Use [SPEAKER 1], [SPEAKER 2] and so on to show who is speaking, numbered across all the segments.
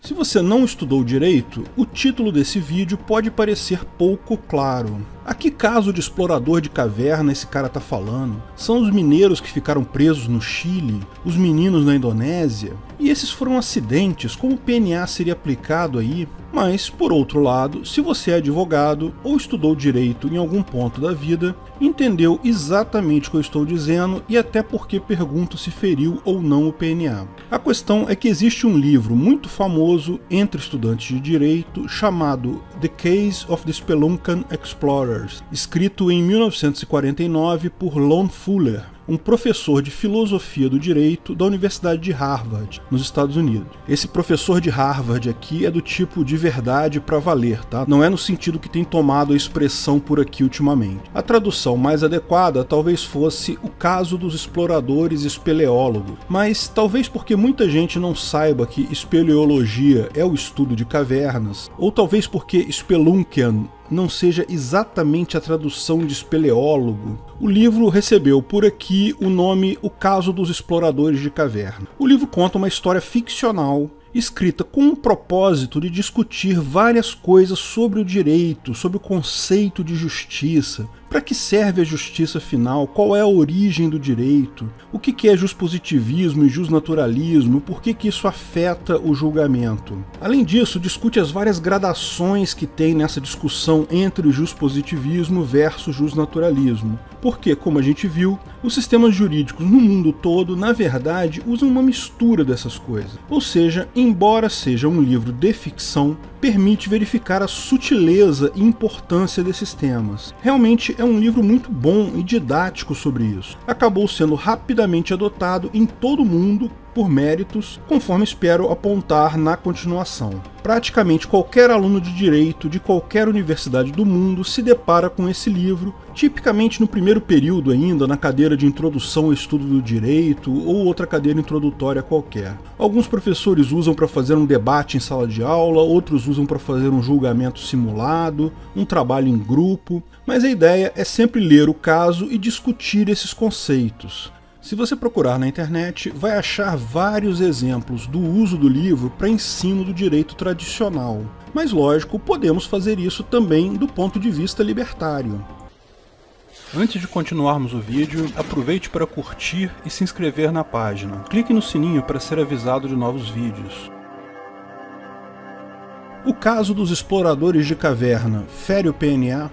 [SPEAKER 1] Se você não estudou direito, o título desse vídeo pode parecer pouco claro. A que caso de explorador de caverna esse cara tá falando? São os mineiros que ficaram presos no Chile? Os meninos na Indonésia? E esses foram acidentes? Como o PNA seria aplicado aí? Mas, por outro lado, se você é advogado ou estudou direito em algum ponto da vida, entendeu exatamente o que eu estou dizendo e até porque pergunto se feriu ou não o PNA. A questão é que existe um livro muito famoso entre estudantes de direito chamado The Case of the Speluncan Explorers, escrito em 1949 por Lon Fuller, um professor de filosofia do direito da Universidade de Harvard, nos Estados Unidos. Esse professor de Harvard aqui é do tipo de verdade pra valer, tá? Não é no sentido que tem tomado a expressão por aqui ultimamente. A tradução mais adequada talvez fosse o caso dos exploradores espeleólogos, mas talvez porque muita gente não saiba que espeleologia é o estudo de cavernas, ou talvez porque Spelunkian não seja exatamente a tradução de espeleólogo, o livro recebeu por aqui o nome O Caso dos Exploradores de Caverna. O livro conta uma história ficcional, escrita com o propósito de discutir várias coisas sobre o direito, sobre o conceito de justiça. Para que serve a justiça final? Qual é a origem do direito? O que é juspositivismo e jusnaturalismo? Por que isso afeta o julgamento? Além disso, discute as várias gradações que tem nessa discussão entre o juspositivismo versus jusnaturalismo. Porque, como a gente viu, os sistemas jurídicos no mundo todo, na verdade, usam uma mistura dessas coisas. Ou seja, embora seja um livro de ficção, permite verificar a sutileza e importância desses temas. Realmente é um livro muito bom e didático sobre isso. Acabou sendo rapidamente adotado em todo o mundo por méritos, conforme espero apontar na continuação. Praticamente qualquer aluno de direito de qualquer universidade do mundo se depara com esse livro, tipicamente no primeiro período ainda, na cadeira de introdução ao estudo do direito ou outra cadeira introdutória qualquer. Alguns professores usam para fazer um debate em sala de aula, outros usam para fazer um julgamento simulado, um trabalho em grupo, mas a ideia é sempre ler o caso e discutir esses conceitos. Se você procurar na internet, vai achar vários exemplos do uso do livro para ensino do direito tradicional. Mas lógico, podemos fazer isso também do ponto de vista libertário. Antes de continuarmos o vídeo, aproveite para curtir e se inscrever na página. Clique no sininho para ser avisado de novos vídeos. O caso dos exploradores de caverna fere o PNA?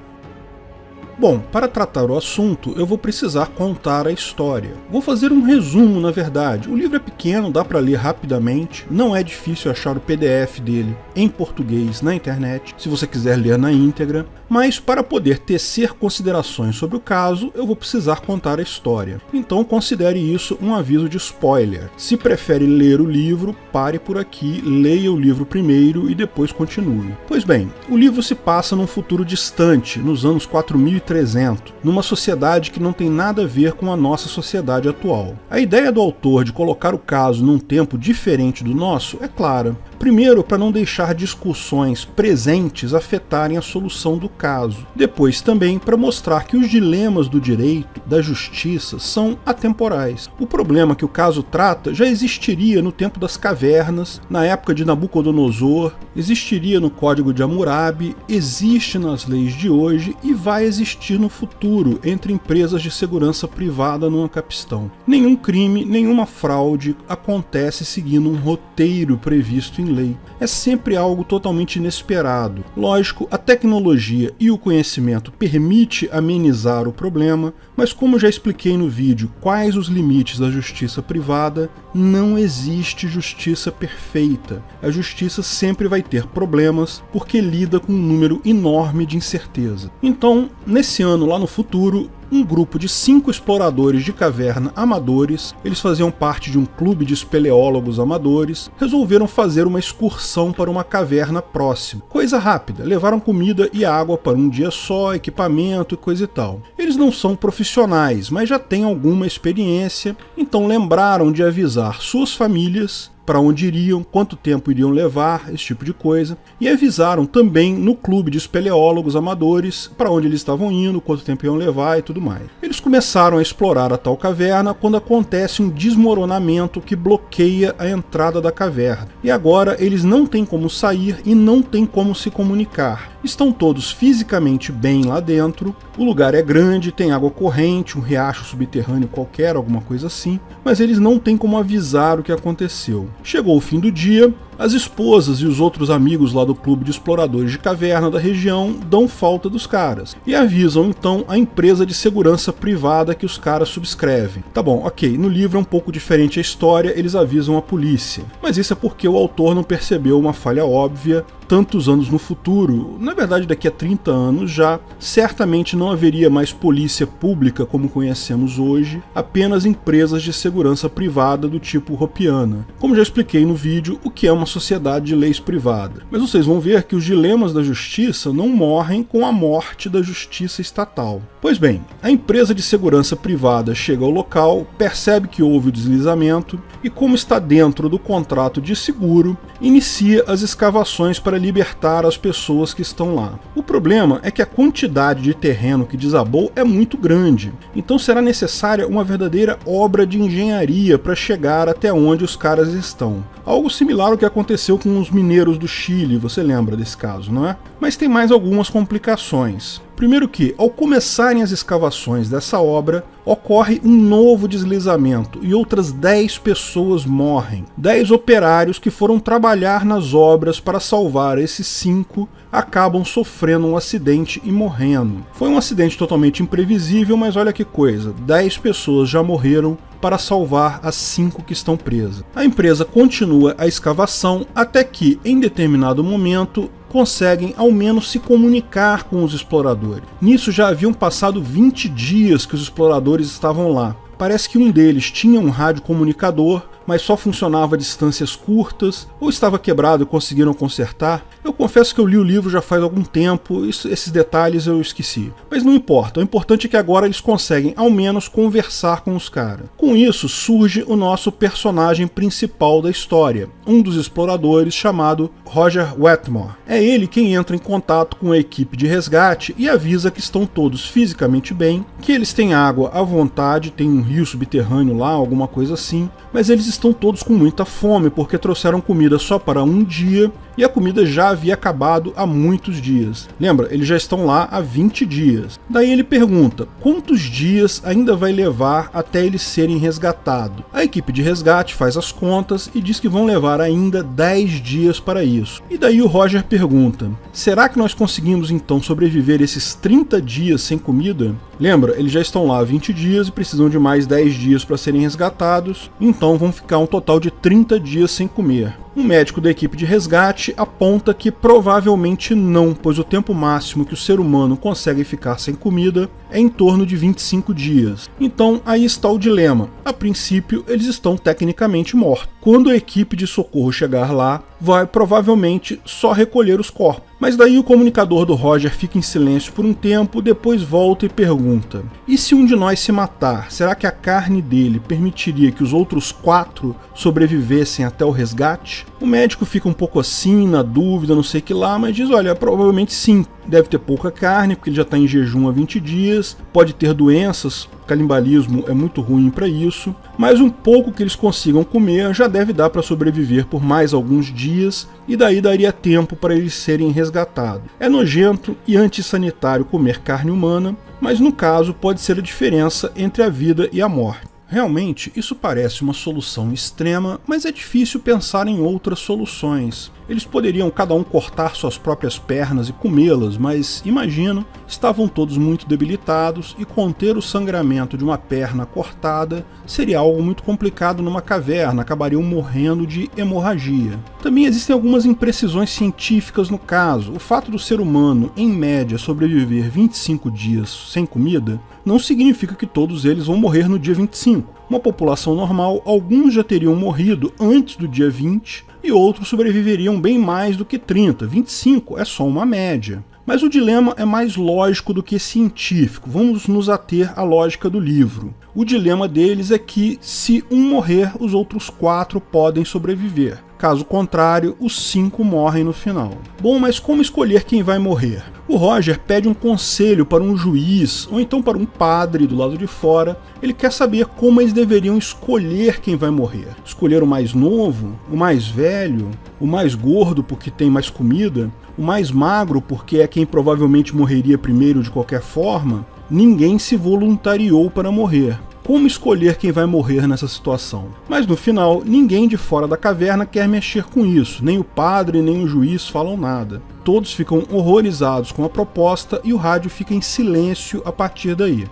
[SPEAKER 1] Bom, para tratar o assunto, eu vou precisar contar a história. Vou fazer um resumo, na verdade. O livro é pequeno, dá para ler rapidamente, não é difícil achar o PDF dele em português na internet, se você quiser ler na íntegra, mas para poder tecer considerações sobre o caso, eu vou precisar contar a história. Então considere isso um aviso de spoiler. Se prefere ler o livro, pare por aqui, leia o livro primeiro e depois continue. Pois bem, o livro se passa num futuro distante, nos anos 4300, numa sociedade que não tem nada a ver com a nossa sociedade atual. A ideia do autor de colocar o caso num tempo diferente do nosso é clara. Primeiro, para não deixar discussões presentes afetarem a solução do caso. Depois também para mostrar que os dilemas do direito, da justiça, são atemporais. O problema que o caso trata já existiria no tempo das cavernas, na época de Nabucodonosor, existiria no Código de Hammurabi, existe nas leis de hoje e vai existir no futuro entre empresas de segurança privada no Ancapistan. Nenhum crime, nenhuma fraude acontece seguindo um roteiro previsto em lei. É sempre algo totalmente inesperado. Lógico, a tecnologia e o conhecimento permite amenizar o problema, mas como já expliquei no vídeo quais os limites da justiça privada, não existe justiça perfeita. A justiça sempre vai ter problemas porque lida com um número enorme de incerteza. Então, nesse ano lá no futuro, um grupo de 5 exploradores de caverna amadores, eles faziam parte de um clube de espeleólogos amadores, resolveram fazer uma excursão para uma caverna próxima. Coisa rápida, levaram comida e água para um dia só, equipamento e coisa e tal. Eles não são profissionais, mas já têm alguma experiência, então lembraram de avisar suas famílias para onde iriam, quanto tempo iriam levar, esse tipo de coisa, e avisaram também no clube de espeleólogos amadores para onde eles estavam indo, quanto tempo iam levar e tudo mais. Eles começaram a explorar a tal caverna quando acontece um desmoronamento que bloqueia a entrada da caverna. E agora eles não têm como sair e não têm como se comunicar. Estão todos fisicamente bem lá dentro, o lugar é grande, tem água corrente, um riacho subterrâneo qualquer, alguma coisa assim, mas eles não têm como avisar o que aconteceu. Chegou o fim do dia, as esposas e os outros amigos lá do clube de exploradores de caverna da região dão falta dos caras e avisam então a empresa de segurança privada que os caras subscrevem. Tá bom, ok, no livro é um pouco diferente a história, eles avisam a polícia, mas isso é porque o autor não percebeu uma falha óbvia. Tantos anos no futuro, na verdade daqui a 30 anos já, certamente não haveria mais polícia pública como conhecemos hoje, apenas empresas de segurança privada do tipo Hopiana. Como já expliquei no vídeo, o que é uma sociedade de leis privada. Mas vocês vão ver que os dilemas da justiça não morrem com a morte da justiça estatal. Pois bem, a empresa de segurança privada chega ao local, percebe que houve o deslizamento e, como está dentro do contrato de seguro, inicia as escavações para libertar as pessoas que estão lá. O problema é que a quantidade de terreno que desabou é muito grande, então será necessária uma verdadeira obra de engenharia para chegar até onde os caras estão. Algo similar ao que aconteceu com os mineiros do Chile, você lembra desse caso, não é? Mas tem mais algumas complicações. Primeiro que, ao começarem as escavações dessa obra, ocorre um novo deslizamento e outras 10 pessoas morrem. 10 operários que foram trabalhar nas obras para salvar esses 5 acabam sofrendo um acidente e morrendo. Foi um acidente totalmente imprevisível, mas olha que coisa, 10 pessoas já morreram para salvar as 5 que estão presas. A empresa continua a escavação até que, em determinado momento, conseguem ao menos se comunicar com os exploradores. Nisso já haviam passado 20 dias que os exploradores estavam lá. Parece que um deles tinha um radiocomunicador, mas só funcionava a distâncias curtas, ou estava quebrado e conseguiram consertar. Eu confesso que eu li o livro já faz algum tempo, esses detalhes eu esqueci. Mas não importa, o importante é que agora eles conseguem ao menos conversar com os caras. Com isso surge o nosso personagem principal da história, um dos exploradores chamado Roger Wetmore. É ele quem entra em contato com a equipe de resgate e avisa que estão todos fisicamente bem, que eles têm água à vontade, tem um rio subterrâneo lá, alguma coisa assim, mas eles estão todos com muita fome porque trouxeram comida só para um dia e a comida já havia acabado há muitos dias. Lembra, eles já estão lá há 20 dias. Daí ele pergunta quantos dias ainda vai levar até eles serem resgatados. A equipe de resgate faz as contas e diz que vão levar ainda 10 dias para isso. E daí o Roger pergunta, será que nós conseguimos então sobreviver esses 30 dias sem comida? Lembra, eles já estão lá há 20 dias e precisam de mais 10 dias para serem resgatados, então vão ficar um total de 30 dias sem comer. Um médico da equipe de resgate aponta que provavelmente não, pois o tempo máximo que o ser humano consegue ficar sem comida é em torno de 25 dias. Então aí está o dilema. A princípio, eles estão tecnicamente mortos. Quando a equipe de socorro chegar lá, vai provavelmente só recolher os corpos. Mas daí o comunicador do Roger fica em silêncio por um tempo, depois volta e pergunta: e se um de nós se matar, será que a carne dele permitiria que os outros 4 sobrevivessem até o resgate? O médico fica um pouco assim, na dúvida, não sei o que lá, mas diz, olha, provavelmente sim. Deve ter pouca carne, porque ele já está em jejum há 20 dias, pode ter doenças, canibalismo é muito ruim para isso, mas um pouco que eles consigam comer já deve dar para sobreviver por mais alguns dias, e daí daria tempo para eles serem resgatados. É nojento e antissanitário comer carne humana, mas no caso pode ser a diferença entre a vida e a morte. Realmente, isso parece uma solução extrema, mas é difícil pensar em outras soluções. Eles poderiam cada um cortar suas próprias pernas e comê-las, mas imagino, estavam todos muito debilitados e conter o sangramento de uma perna cortada seria algo muito complicado numa caverna, acabariam morrendo de hemorragia. Também existem algumas imprecisões científicas no caso. O fato do ser humano, em média, sobreviver 25 dias sem comida não significa que todos eles vão morrer no dia 25. Uma população normal, alguns já teriam morrido antes do dia 20 e outros sobreviveriam bem mais do que 30. 25 é só uma média. Mas o dilema é mais lógico do que científico. Vamos nos ater à lógica do livro. O dilema deles é que, se um morrer, os outros 4 podem sobreviver. Caso contrário, os 5 morrem no final. Bom, mas como escolher quem vai morrer? O Roger pede um conselho para um juiz, ou então para um padre do lado de fora. Ele quer saber como eles deveriam escolher quem vai morrer. Escolher o mais novo, o mais velho, o mais gordo porque tem mais comida, o mais magro porque é quem provavelmente morreria primeiro de qualquer forma. Ninguém se voluntariou para morrer. Como escolher quem vai morrer nessa situação? Mas no final, ninguém de fora da caverna quer mexer com isso, nem o padre nem o juiz falam nada. Todos ficam horrorizados com a proposta e o rádio fica em silêncio a partir daí.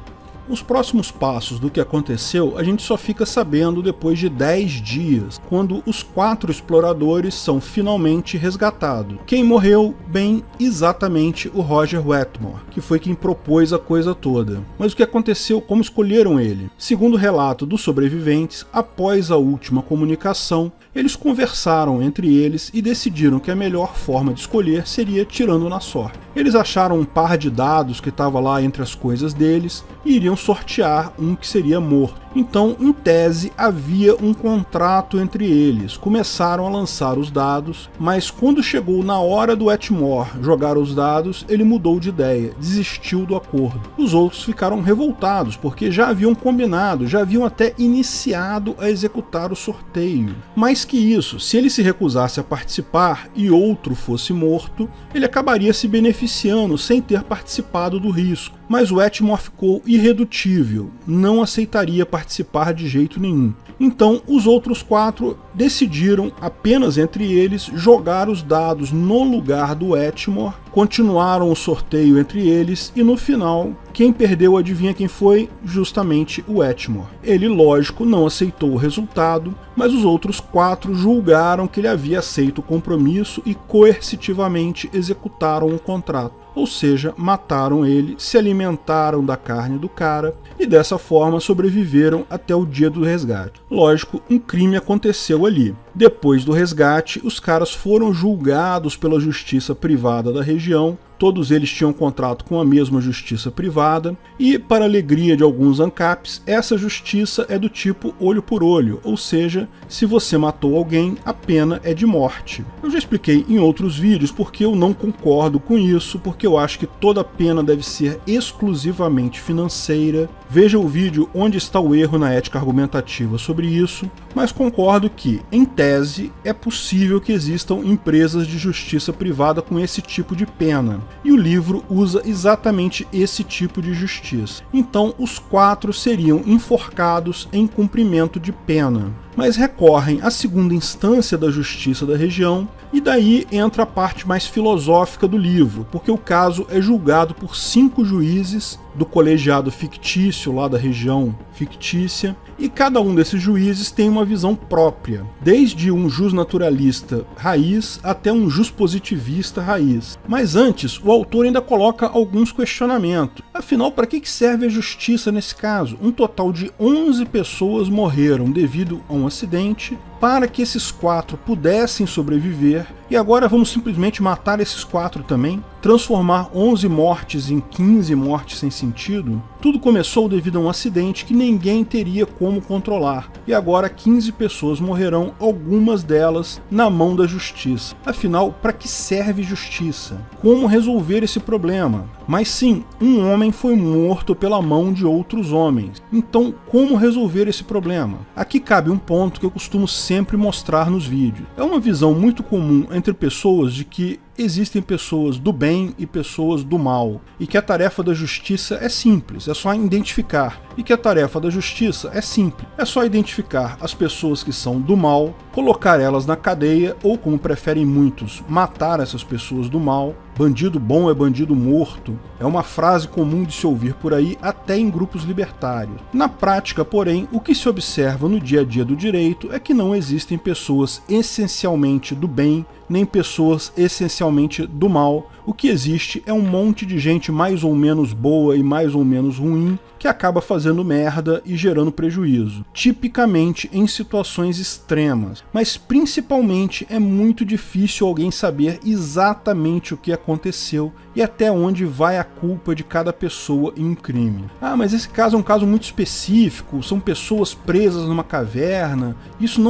[SPEAKER 1] Os próximos passos do que aconteceu a gente só fica sabendo depois de 10 dias, quando os 4 exploradores são finalmente resgatados. Quem morreu? Bem, exatamente o Roger Wetmore, que foi quem propôs a coisa toda. Mas o que aconteceu? Como escolheram ele? Segundo o relato dos sobreviventes, após a última comunicação, eles conversaram entre eles e decidiram que a melhor forma de escolher seria tirando na sorte. Eles acharam um par de dados que estava lá entre as coisas deles e iriam sortear um que seria morto. Então, em tese, havia um contrato entre eles. Começaram a lançar os dados, mas quando chegou na hora do Wetmore jogar os dados, ele mudou de ideia, desistiu do acordo. Os outros ficaram revoltados, porque já haviam combinado, já haviam até iniciado a executar o sorteio. Mais que isso, se ele se recusasse a participar e outro fosse morto, ele acabaria se beneficiando sem ter participado do risco. Mas o Wetmore ficou irredutível, não aceitaria participar de jeito nenhum. Então os outros 4 decidiram, apenas entre eles, jogar os dados no lugar do Wetmore, continuaram o sorteio entre eles e no final, quem perdeu, adivinha quem foi? Justamente o Wetmore. Ele, lógico, não aceitou o resultado, mas os outros 4 julgaram que ele havia aceito o compromisso e coercitivamente executaram o contrato. Ou seja, mataram ele, se alimentaram da carne do cara e dessa forma sobreviveram até o dia do resgate. Lógico, um crime aconteceu ali. Depois do resgate, os caras foram julgados pela justiça privada da região. Todos eles tinham contrato com a mesma justiça privada e, para a alegria de alguns ANCAPs, essa justiça é do tipo olho por olho, ou seja, se você matou alguém, a pena é de morte. Eu já expliquei em outros vídeos porque eu não concordo com isso, porque eu acho que toda pena deve ser exclusivamente financeira. Veja o vídeo Onde está o erro na ética argumentativa sobre isso, mas concordo que, em tese, é possível que existam empresas de justiça privada com esse tipo de pena. E o livro usa exatamente esse tipo de justiça. Então, os 4 seriam enforcados em cumprimento de pena, mas recorrem à segunda instância da justiça da região, e daí entra a parte mais filosófica do livro, porque o caso é julgado por 5 juízes do colegiado fictício lá da região fictícia, e cada um desses juízes tem uma visão própria, desde um jusnaturalista raiz até um juspositivista raiz. Mas antes, o autor ainda coloca alguns questionamentos. Afinal, para que serve a justiça nesse caso? Um total de 11 pessoas morreram devido a um acidente, para que esses 4 pudessem sobreviver, e agora vamos simplesmente matar esses 4 também? Transformar 11 mortes em 15 mortes sem sentido? Tudo começou devido a um acidente que ninguém teria como controlar, e agora 15 pessoas morrerão, algumas delas na mão da justiça. Afinal, para que serve justiça? Como resolver esse problema? Mas sim, um homem foi morto pela mão de outros homens. Então, como resolver esse problema? Aqui cabe um ponto que eu costumo sempre mostrar nos vídeos. É uma visão muito comum entre pessoas de que existem pessoas do bem e pessoas do mal, e que a tarefa da justiça é simples, é só identificar, e que a tarefa da justiça é simples, é só identificar as pessoas que são do mal, colocar elas na cadeia, ou como preferem muitos, matar essas pessoas do mal. Bandido bom é bandido morto, é uma frase comum de se ouvir por aí até em grupos libertários. Na prática, porém, o que se observa no dia a dia do direito é que não existem pessoas essencialmente do bem, nem pessoas essencialmente do mal. O que existe é um monte de gente mais ou menos boa e mais ou menos ruim que acaba fazendo merda e gerando prejuízo, tipicamente em situações extremas, mas principalmente é muito difícil alguém saber exatamente o que aconteceu e até onde vai a culpa de cada pessoa em um crime. Ah, mas esse caso é um caso muito específico, são pessoas presas numa caverna, isso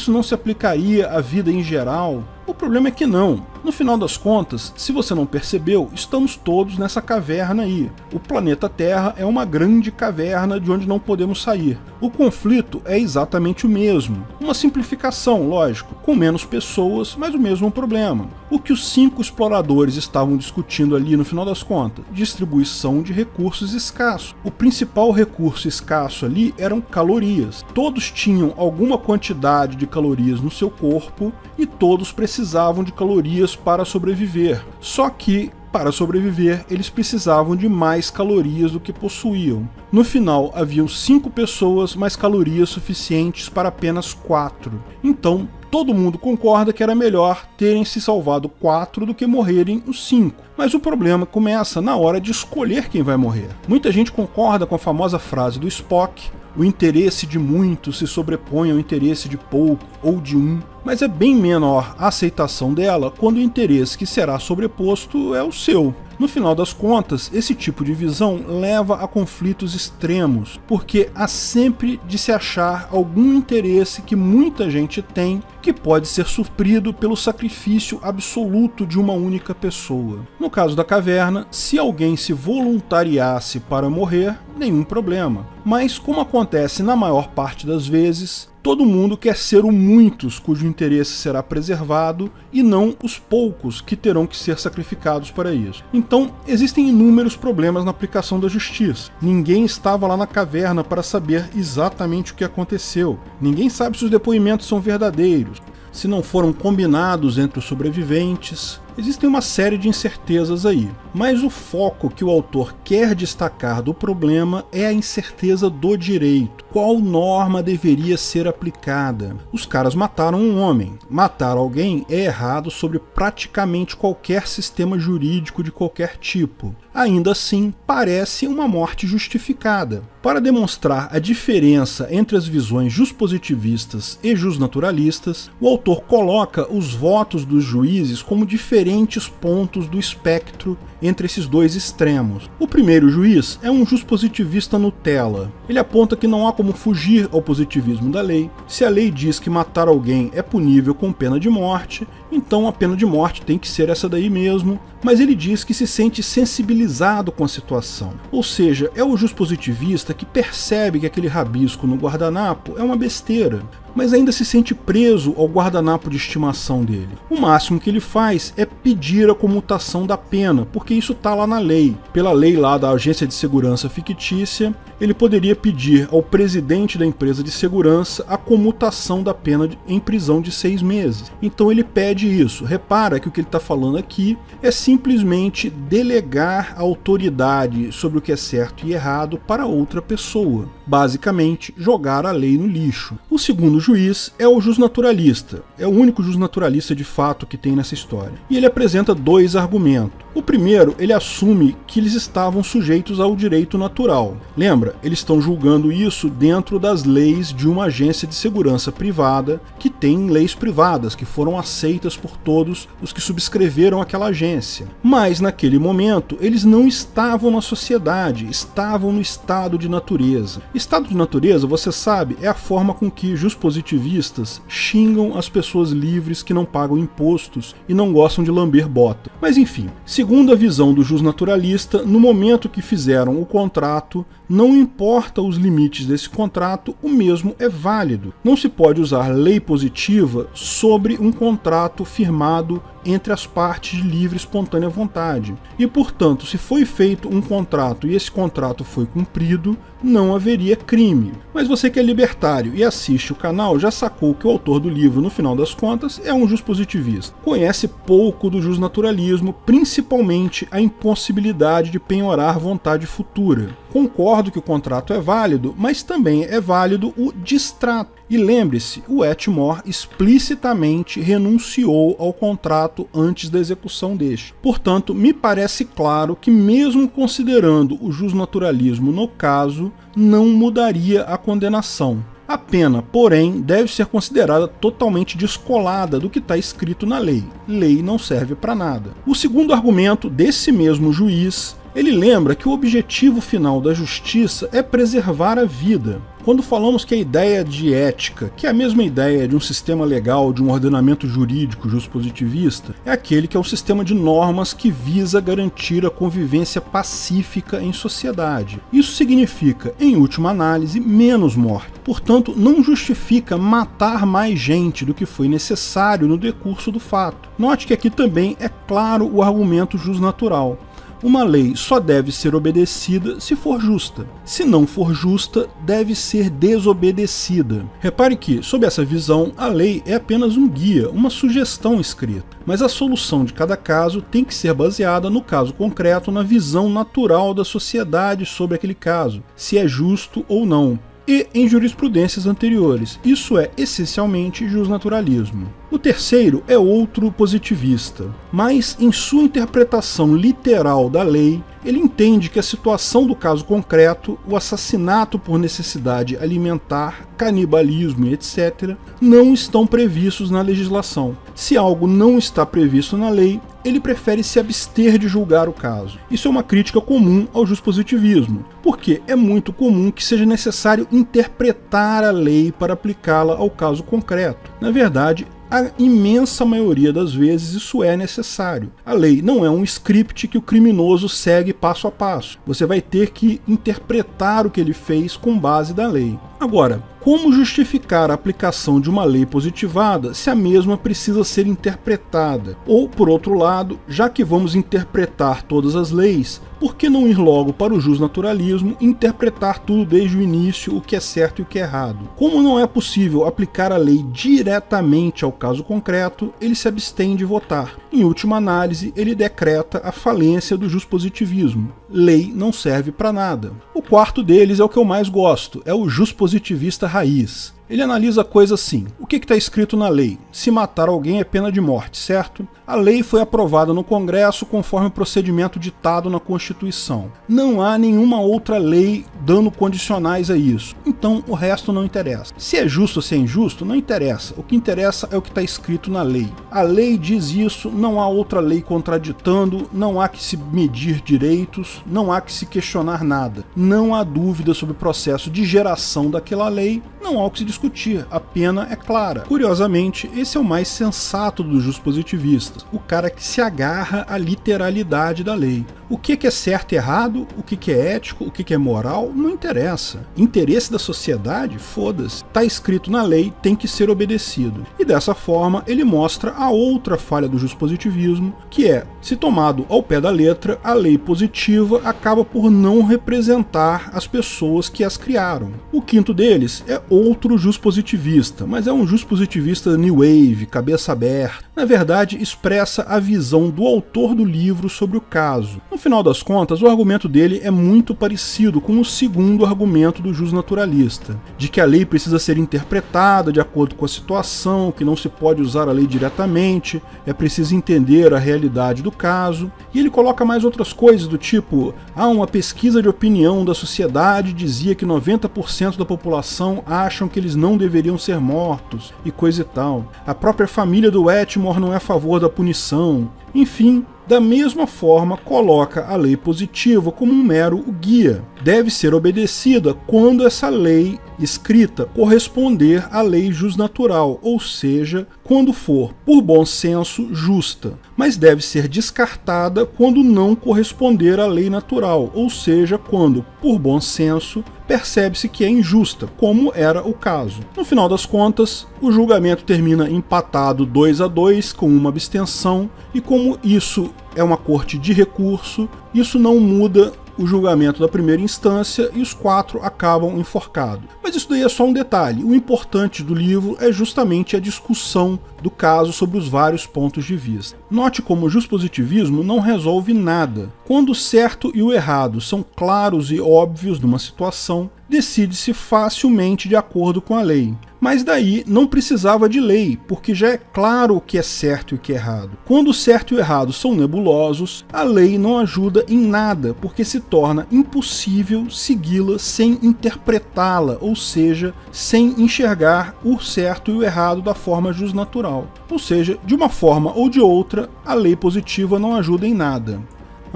[SPEAKER 1] não se aplicaria à vida em geral. O problema é que não. No final das contas, se você não percebeu, estamos todos nessa caverna aí. O planeta Terra é uma grande caverna de onde não podemos sair. O conflito é exatamente o mesmo. Uma simplificação, lógico, com menos pessoas, mas o mesmo problema. O que os 5 exploradores estavam discutindo ali no final das contas? Distribuição de recursos escassos. O principal recurso escasso ali eram calorias. Todos tinham alguma quantidade de calorias no seu corpo e todos precisavam de calorias para sobreviver. Só que, para sobreviver, eles precisavam de mais calorias do que possuíam. No final, haviam 5 pessoas, mas calorias suficientes para apenas 4. Então, todo mundo concorda que era melhor terem se salvado 4 do que morrerem os 5. Mas o problema começa na hora de escolher quem vai morrer. Muita gente concorda com a famosa frase do Spock: o interesse de muitos se sobrepõe ao interesse de pouco ou de um, mas é bem menor a aceitação dela quando o interesse que será sobreposto é o seu. No final das contas, esse tipo de visão leva a conflitos extremos, porque há sempre de se achar algum interesse que muita gente tem que pode ser suprido pelo sacrifício absoluto de uma única pessoa. No caso da caverna, se alguém se voluntariasse para morrer, nenhum problema. Mas, como acontece na maior parte das vezes, todo mundo quer ser o muitos cujo interesse será preservado e não os poucos que terão que ser sacrificados para isso. Então, existem inúmeros problemas na aplicação da justiça. Ninguém estava lá na caverna para saber exatamente o que aconteceu. Ninguém sabe se os depoimentos são verdadeiros, se não foram combinados entre os sobreviventes. Existem uma série de incertezas aí, mas o foco que o autor quer destacar do problema é a incerteza do direito. Qual norma deveria ser aplicada? Os caras mataram um homem. Matar alguém é errado sobre praticamente qualquer sistema jurídico de qualquer tipo. Ainda assim, parece uma morte justificada. Para demonstrar a diferença entre as visões juspositivistas e jusnaturalistas, o autor coloca os votos dos juízes como diferentes pontos do espectro entre esses dois extremos. O primeiro juiz é um juspositivista Nutella. Ele aponta que não há como fugir ao positivismo da lei. Se a lei diz que matar alguém é punível com pena de morte, então a pena de morte tem que ser essa daí mesmo, mas ele diz que se sente sensibilizado com a situação. Ou seja, é o juspositivista que percebe que aquele rabisco no guardanapo é uma besteira, mas ainda se sente preso ao guardanapo de estimação dele. O máximo que ele faz é pedir a comutação da pena, porque isso está lá na lei. Pela lei lá da agência de segurança fictícia, ele poderia pedir ao presidente da empresa de segurança a comutação da pena em prisão de 6 meses. Então ele pede isso. Repara que o que ele está falando aqui é simplesmente delegar a autoridade sobre o que é certo e errado para outra pessoa. Basicamente, jogar a lei no lixo. O segundo juiz é o jusnaturalista. É o único jusnaturalista de fato que tem nessa história. E ele apresenta 2 argumentos. O primeiro, ele assume que eles estavam sujeitos ao direito natural. Lembra? Eles estão julgando isso dentro das leis de uma agência de segurança privada que tem leis privadas, que foram aceitas por todos os que subscreveram aquela agência. Mas, naquele momento, eles não estavam na sociedade, estavam no estado de natureza. Estado de natureza, você sabe, é a forma com que juspositivistas xingam as pessoas livres que não pagam impostos e não gostam de lamber bota. Mas enfim, segundo a visão do jusnaturalista, no momento que fizeram o contrato, não importa os limites desse contrato, o mesmo é válido. Não se pode usar lei positiva sobre um contrato firmado entre as partes de livre e espontânea vontade. E, portanto, se foi feito um contrato e esse contrato foi cumprido, não haveria crime. Mas você que é libertário e assiste o canal já sacou que o autor do livro, no final das contas, é um juspositivista. Conhece pouco do jusnaturalismo, principalmente principalmente a impossibilidade de penhorar vontade futura. Concordo que o contrato é válido, mas também é válido o distrato. E lembre-se, o Wetmore explicitamente renunciou ao contrato antes da execução deste. Portanto, me parece claro que, mesmo considerando o jusnaturalismo no caso, não mudaria a condenação. A pena, porém, deve ser considerada totalmente descolada do que está escrito na lei. Lei não serve para nada. O segundo argumento desse mesmo juiz, ele lembra que o objetivo final da justiça é preservar a vida. Quando falamos que a ideia de ética, que é a mesma ideia de um sistema legal, de um ordenamento jurídico juspositivista, é aquele que é um sistema de normas que visa garantir a convivência pacífica em sociedade. Isso significa, em última análise, menos morte. Portanto, não justifica matar mais gente do que foi necessário no decurso do fato. Note que aqui também é claro o argumento jusnatural. Uma lei só deve ser obedecida se for justa. Se não for justa, deve ser desobedecida. Repare que, sob essa visão, a lei é apenas um guia, uma sugestão escrita. Mas a solução de cada caso tem que ser baseada no caso concreto, na visão natural da sociedade sobre aquele caso, se é justo ou não, e em jurisprudências anteriores. Isso é essencialmente jusnaturalismo. O terceiro é outro positivista, mas em sua interpretação literal da lei, ele entende que a situação do caso concreto, o assassinato por necessidade alimentar, canibalismo e etc., não estão previstos na legislação. Se algo não está previsto na lei, ele prefere se abster de julgar o caso. Isso é uma crítica comum ao juspositivismo, porque é muito comum que seja necessário interpretar a lei para aplicá-la ao caso concreto. Na verdade, a imensa maioria das vezes isso é necessário. A lei não é um script que o criminoso segue passo a passo. Você vai ter que interpretar o que ele fez com base da lei. Agora, como justificar a aplicação de uma lei positivada se a mesma precisa ser interpretada? Ou, por outro lado, já que vamos interpretar todas as leis, por que não ir logo para o jusnaturalismo e interpretar tudo desde o início, o que é certo e o que é errado? Como não é possível aplicar a lei diretamente ao caso concreto, ele se abstém de votar. Em última análise, ele decreta a falência do juspositivismo. Lei não serve para nada. O quarto deles é o que eu mais gosto, é o juspositivista raiz. Ele analisa a coisa assim: o que está escrito na lei? Se matar alguém é pena de morte, certo? A lei foi aprovada no Congresso conforme o procedimento ditado na Constituição. Não há nenhuma outra lei dando condicionais a isso. Então o resto não interessa. Se é justo ou se é injusto, não interessa. O que interessa é o que está escrito na lei. A lei diz isso, não há outra lei contraditando, não há que se medir direitos, não há que se questionar nada. Não há dúvida sobre o processo de geração daquela lei, não há o que se discutir, a pena é clara. Curiosamente, esse é o mais sensato dos juspositivistas, o cara que se agarra à literalidade da lei. O que é certo e errado, o que é ético, o que é moral, não interessa. Interesse da sociedade, foda-se. Tá escrito na lei, tem que ser obedecido. E dessa forma, ele mostra a outra falha do juspositivismo, que é, se tomado ao pé da letra, a lei positiva acaba por não representar as pessoas que as criaram. O quinto deles é outro juspositivista, mas é um juspositivista new wave, cabeça aberta. Na verdade, expressa a visão do autor do livro sobre o caso. No final das contas, o argumento dele é muito parecido com o segundo argumento do jusnaturalista, de que a lei precisa ser interpretada de acordo com a situação, que não se pode usar a lei diretamente, é preciso entender a realidade do caso, e ele coloca mais outras coisas do tipo: uma pesquisa de opinião da sociedade dizia que 90% da população acham que eles não deveriam ser mortos, e coisa e tal. A própria família do Wetmore não é a favor da punição. Enfim, da mesma forma, coloca a lei positiva como um mero guia. Deve ser obedecida quando essa lei escrita corresponder à lei jusnatural, ou seja, quando for, por bom senso, justa, mas deve ser descartada quando não corresponder à lei natural, ou seja, quando, por bom senso, percebe-se que é injusta, como era o caso. No final das contas, o julgamento termina empatado 2-2, com uma abstenção, e como isso é uma corte de recurso, isso não muda o julgamento da primeira instância e os 4 acabam enforcados. Mas isso daí é só um detalhe. O importante do livro é justamente a discussão do caso sobre os vários pontos de vista. Note como o juspositivismo não resolve nada. Quando o certo e o errado são claros e óbvios numa situação, decide-se facilmente de acordo com a lei. Mas daí não precisava de lei, porque já é claro o que é certo e o que é errado. Quando o certo e o errado são nebulosos, a lei não ajuda em nada, porque se torna impossível segui-la sem interpretá-la, ou seja, sem enxergar o certo e o errado da forma jusnatural. Ou seja, de uma forma ou de outra, a lei positiva não ajuda em nada.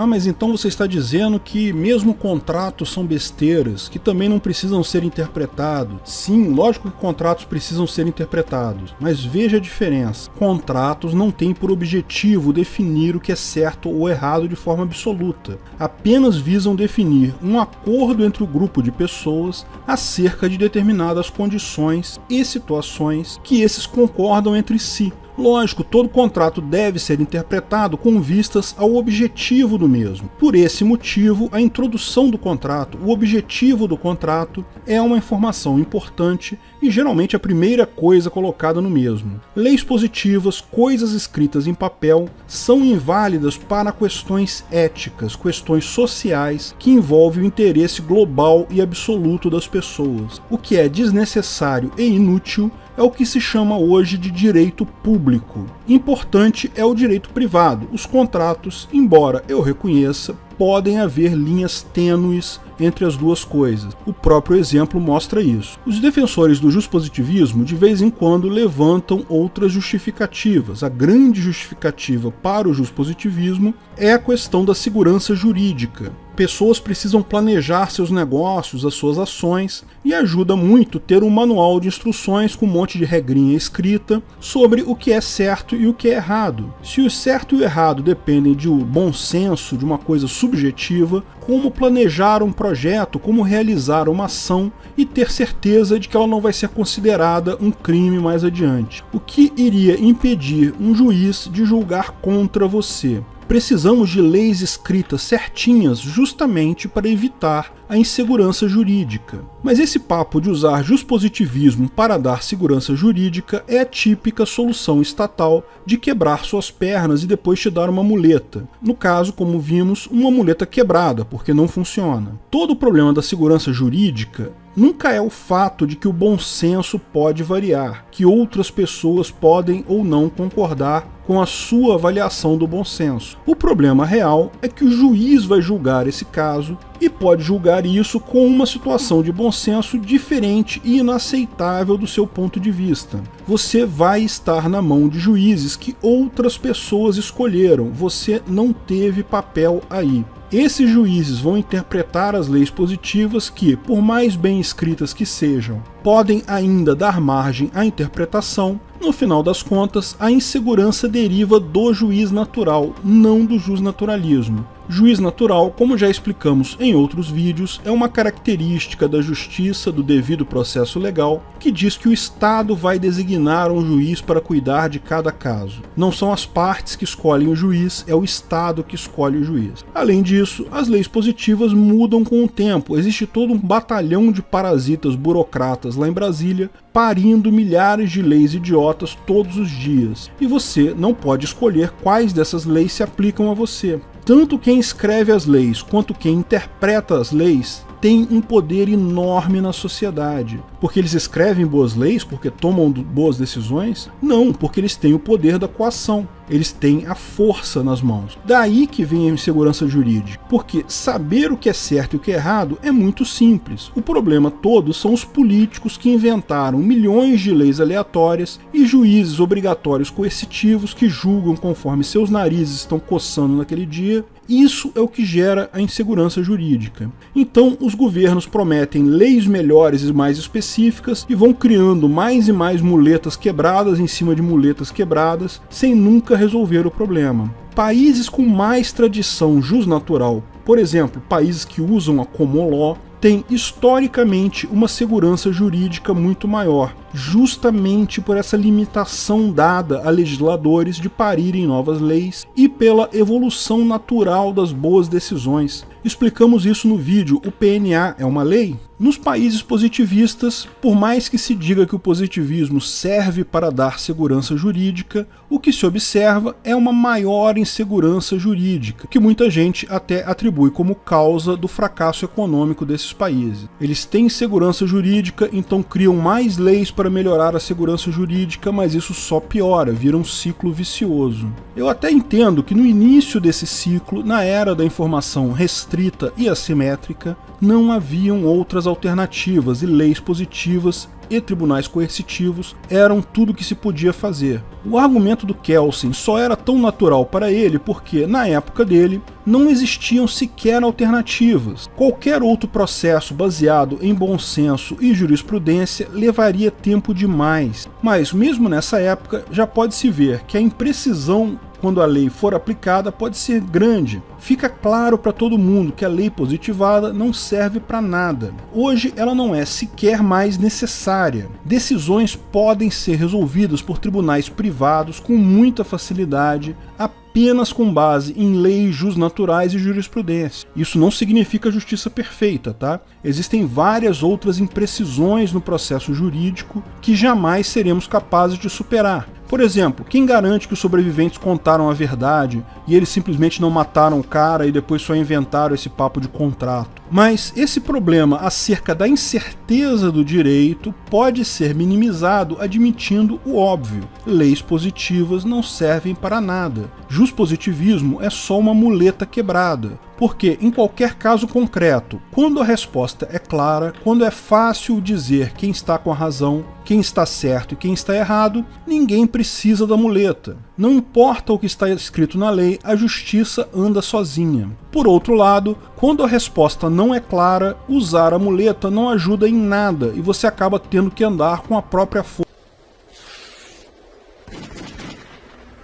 [SPEAKER 1] Ah, mas então você está dizendo que mesmo contratos são besteiras, que também não precisam ser interpretados. Sim, lógico que contratos precisam ser interpretados, mas veja a diferença. Contratos não têm por objetivo definir o que é certo ou errado de forma absoluta. Apenas visam definir um acordo entre o grupo de pessoas acerca de determinadas condições e situações que esses concordam entre si. Lógico, todo contrato deve ser interpretado com vistas ao objetivo do mesmo. Por esse motivo, a introdução do contrato, o objetivo do contrato, é uma informação importante e geralmente a primeira coisa colocada no mesmo. Leis positivas, coisas escritas em papel, são inválidas para questões éticas, questões sociais que envolvem o interesse global e absoluto das pessoas. O que é desnecessário e inútil é o que se chama hoje de direito público. Importante é o direito privado. Os contratos, embora eu reconheça, podem haver linhas tênues entre as duas coisas. O próprio exemplo mostra isso. Os defensores do juspositivismo de vez em quando levantam outras justificativas. A grande justificativa para o juspositivismo é a questão da segurança jurídica. Pessoas precisam planejar seus negócios, as suas ações, e ajuda muito ter um manual de instruções com um monte de regrinha escrita sobre o que é certo e o que é errado. Se o certo e o errado dependem de um bom senso, de uma coisa subjetiva, como planejar um projeto, como realizar uma ação e ter certeza de que ela não vai ser considerada um crime mais adiante. O que iria impedir um juiz de julgar contra você? Precisamos de leis escritas certinhas justamente para evitar a insegurança jurídica. Mas esse papo de usar juspositivismo para dar segurança jurídica é a típica solução estatal de quebrar suas pernas e depois te dar uma muleta. No caso, como vimos, uma muleta quebrada, porque não funciona. Todo o problema da segurança jurídica nunca é o fato de que o bom senso pode variar, que outras pessoas podem ou não concordar com a sua avaliação do bom senso. O problema real é que o juiz vai julgar esse caso e pode julgar isso com uma situação de bom senso diferente e inaceitável do seu ponto de vista. Você vai estar na mão de juízes que outras pessoas escolheram, você não teve papel aí. Esses juízes vão interpretar as leis positivas que, por mais bem escritas que sejam, podem ainda dar margem à interpretação. No final das contas, a insegurança deriva do juiz natural, não do jusnaturalismo. Juiz natural, como já explicamos em outros vídeos, é uma característica da justiça do devido processo legal que diz que o Estado vai designar um juiz para cuidar de cada caso. Não são as partes que escolhem o juiz, é o Estado que escolhe o juiz. Além disso, as leis positivas mudam com o tempo. Existe todo um batalhão de parasitas burocratas lá em Brasília parindo milhares de leis idiotas todos os dias. E você não pode escolher quais dessas leis se aplicam a você. Tanto quem escreve as leis quanto quem interpreta as leis tem um poder enorme na sociedade. Porque eles escrevem boas leis, porque tomam boas decisões? Não, porque eles têm o poder da coação. Eles têm a força nas mãos. Daí que vem a insegurança jurídica. Porque saber o que é certo e o que é errado é muito simples. O problema todo são os políticos que inventaram milhões de leis aleatórias e juízes obrigatórios coercitivos que julgam conforme seus narizes estão coçando naquele dia. Isso é o que gera a insegurança jurídica. Então, os governos prometem leis melhores e mais específicas e vão criando mais e mais muletas quebradas em cima de muletas quebradas, sem nunca resolver o problema. Países com mais tradição jusnatural, por exemplo, países que usam a common law, têm historicamente uma segurança jurídica muito maior, justamente por essa limitação dada a legisladores de parirem novas leis e pela evolução natural das boas decisões. Explicamos isso no vídeo O PNA é uma lei? Nos países positivistas, por mais que se diga que o positivismo serve para dar segurança jurídica, o que se observa é uma maior insegurança jurídica, que muita gente até atribui como causa do fracasso econômico desses países. Eles têm insegurança jurídica, então criam mais leis para melhorar a segurança jurídica, mas isso só piora, vira um ciclo vicioso. Eu até entendo que no início desse ciclo, na era da informação restrita e assimétrica, não haviam outras alternativas e leis positivas e tribunais coercitivos eram tudo que se podia fazer. O argumento do Kelsen só era tão natural para ele porque, na época dele, não existiam sequer alternativas. Qualquer outro processo baseado em bom senso e jurisprudência levaria tempo demais. Mas, mesmo nessa época, já pode-se ver que a imprecisão quando a lei for aplicada pode ser grande. Fica claro para todo mundo que a lei positivada não serve para nada. Hoje ela não é sequer mais necessária. Decisões podem ser resolvidas por tribunais privados com muita facilidade, apenas com base em leis jusnaturais e jurisprudência. Isso não significa justiça perfeita, tá? Existem várias outras imprecisões no processo jurídico que jamais seremos capazes de superar. Por exemplo, quem garante que os sobreviventes contaram a verdade e eles simplesmente não mataram o cara e depois só inventaram esse papo de contrato? Mas esse problema acerca da incerteza do direito pode ser minimizado admitindo o óbvio. Leis positivas não servem para nada. Juspositivismo é só uma muleta quebrada. Porque, em qualquer caso concreto, quando a resposta é clara, quando é fácil dizer quem está com a razão, quem está certo e quem está errado, ninguém precisa da muleta. Não importa o que está escrito na lei, a justiça anda sozinha. Por outro lado, quando a resposta não é clara, usar a muleta não ajuda em nada e você acaba tendo que andar com a própria força.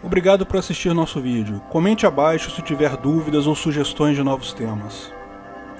[SPEAKER 1] Obrigado por assistir nosso vídeo. Comente abaixo se tiver dúvidas ou sugestões de novos temas.